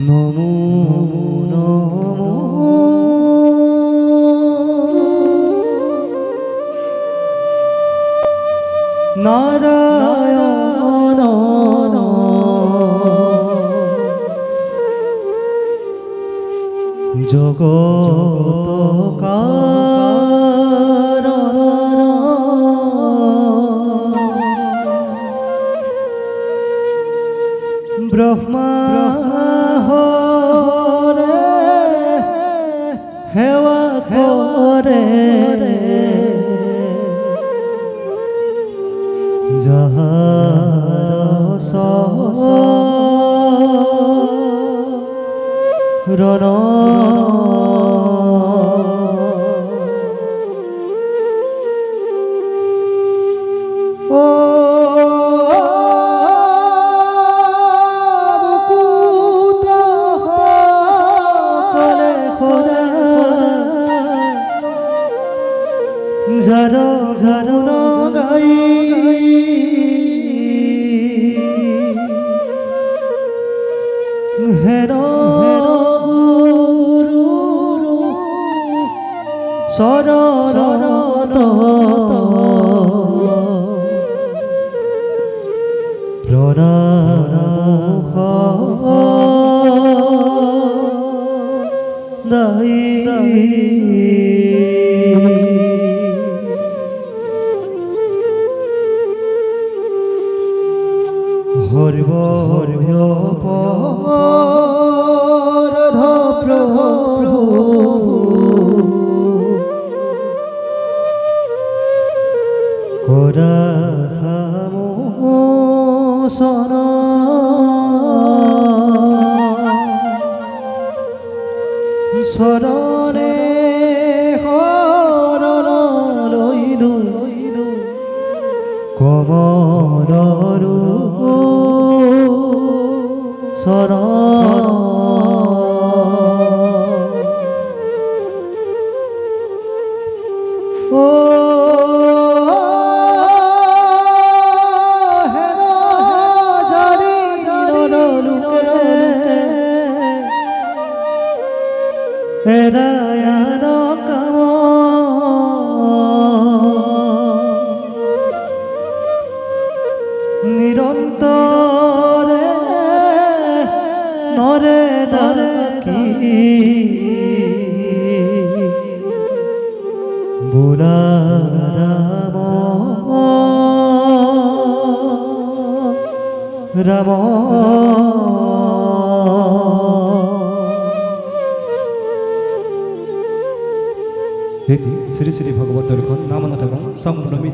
নমো নমো নারায়ণ জগৎ কারণ ব্রহ্মা হরে হেওয়া করে যাহার শরণ ও ঝাড়ো ঝাড়ো গাই হেরো গুরু শরণ প্রণাম দাই হরিব হরিব পরধ প্রভু করামোসন শরণে শরণ লইলু কমররু শরণ ও হেরা জারি নরলুকে হেরায়ান কাম নিরন্তরে নরে দরে কি বুলা রাম রাম শ্রী শ্রী ভগবতের নাম নাম সম্পূর্ণ